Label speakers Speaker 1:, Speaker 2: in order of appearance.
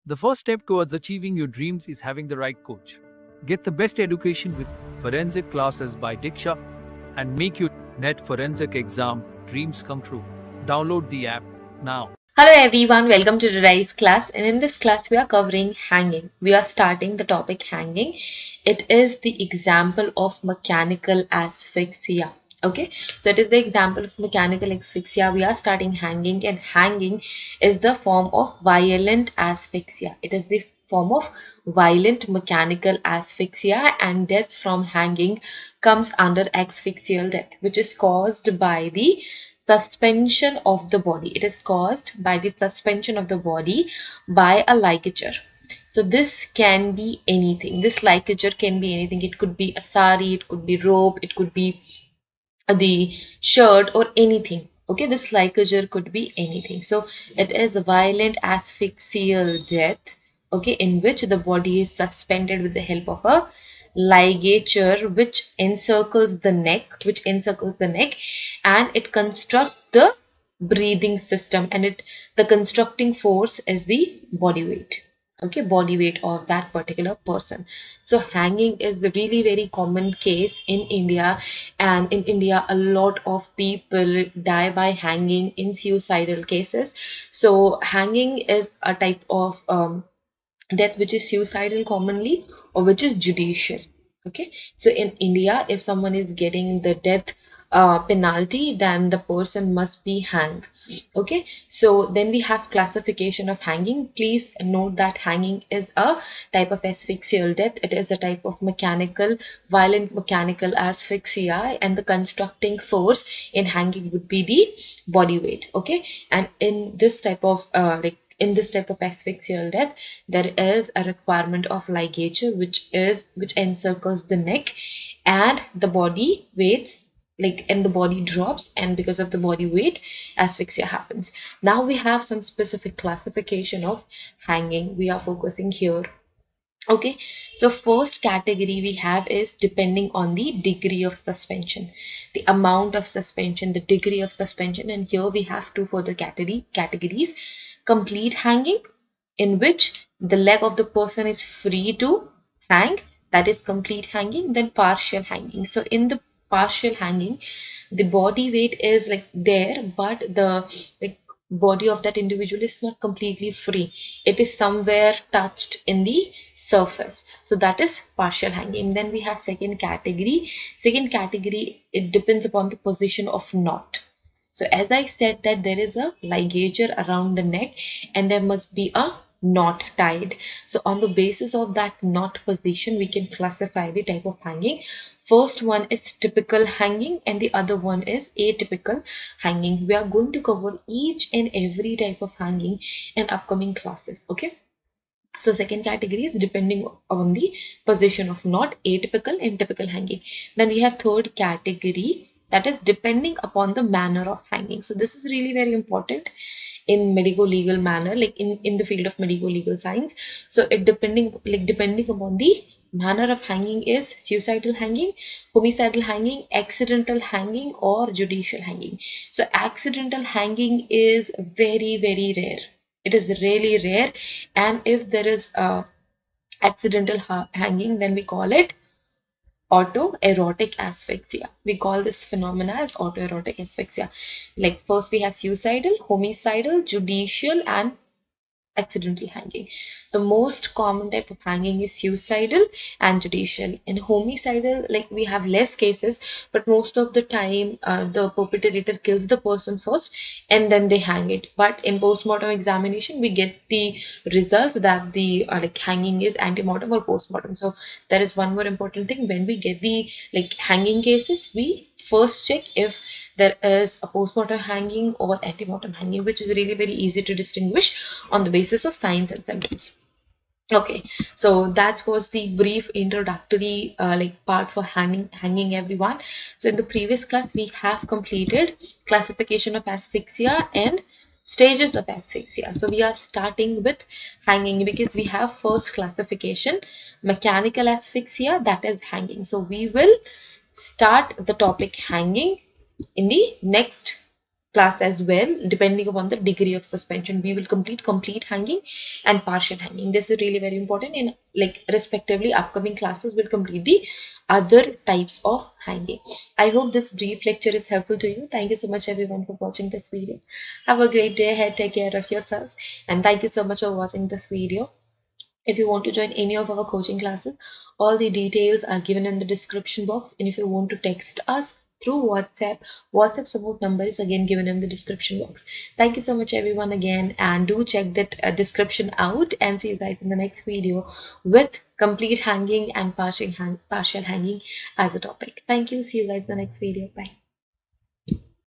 Speaker 1: The first step towards achieving your dreams is having the right coach. Get the best education with forensic classes by Diksha and make your net forensic exam dreams come true. Download the app now.
Speaker 2: Hello everyone, welcome to today's class, and in this class we are covering hanging. We are starting the topic hanging. It is the example of mechanical asphyxia. Okay, so it is the example of mechanical asphyxia. We are starting hanging, and hanging is the form of violent asphyxia. It is the form of violent mechanical asphyxia, and death from hanging comes under asphyxial death, which is caused by the suspension of the body. It is caused by the suspension of the body by a ligature. So this can be anything. This ligature can be anything. It could be a sari, it could be rope, it could be the shirt or anything. Okay, this ligature could be anything. So it is a violent asphyxial death, okay, in which the body is suspended with the help of a ligature which encircles the neck, and it constructs the breathing system, and the constructing force is the body weight. Okay, body weight of that particular person. So hanging is the really very common case in India, and in India a lot of people die by hanging in suicidal cases. So hanging is a type of death which is suicidal commonly, or which is judicial. Okay, so in India, if someone is getting the death penalty, then the person must be hanged. Okay, so then we have classification of hanging. Please note that hanging is a type of asphyxial death. It is a type of violent mechanical asphyxia, and the constructing force in hanging would be the body weight. Okay, and in this type of in this type of asphyxial death, there is a requirement of ligature which encircles the neck, and the body weights and the body drops, and because of the body weight, asphyxia happens. Now we have some specific classification of hanging. We are focusing here. Okay, so first category we have is depending on the degree of suspension, the amount of suspension, the degree of suspension, and here we have two further categories. Complete hanging, in which the leg of the person is free to hang, that is complete hanging. Then partial hanging. So in the partial hanging, the body weight is there, but the body of that individual is not completely free. It is somewhere touched in the surface. So that is partial hanging. Then we have second category. Second category, it depends upon the position of knot. So as I said that there is a ligature around the neck, and there must be a knot tied. So on the basis of that knot position, we can classify the type of hanging. First one is typical hanging, and the other one is atypical hanging. We are going to cover each and every type of hanging in upcoming classes. Okay. So second category is depending on the position of knot, atypical and typical hanging. Then we have third category, that is depending upon the manner of hanging. So this is really very important in medico legal manner, in the field of medico legal science. So it depending upon the manner of hanging is suicidal hanging, homicidal hanging, accidental hanging, or judicial hanging. So accidental hanging is very very rare. It is really rare, and if there is a accidental hanging, then we call it autoerotic asphyxia. We call this phenomena as autoerotic asphyxia. Like first we have suicidal, homicidal, judicial, and accidental hanging. The most common type of hanging is suicidal and judicial. In homicidal, we have less cases, but most of the time the perpetrator kills the person first and then they hang it. But in post-mortem examination, we get the result that the hanging is ante-mortem or post-mortem. So there is one more important thing. When we get the hanging cases, we first check if there is a post-mortem hanging or ante-mortem hanging, which is really very easy to distinguish on the basis of signs and symptoms. Okay, so that was the brief introductory part for hanging everyone. So in the previous class we have completed classification of asphyxia and stages of asphyxia. So we are starting with hanging because we have first classification, mechanical asphyxia, that is hanging. So we will start the topic hanging in the next class as well, depending upon the degree of suspension. We will complete hanging and partial hanging. This is really very important. In like respectively upcoming classes will complete the other types of hanging. I hope this brief lecture is helpful to you. Thank you so much everyone for watching this video. Have a great day ahead. Take care of yourselves, and thank you so much for watching this video. If you want to join any of our coaching classes, all the details are given in the description box. And if you want to text us through WhatsApp support number is again given in the description box. Thank you so much everyone again, and do check that description out, and see you guys in the next video with complete hanging and partial hanging as a topic. Thank you. See you guys in the next video. Bye.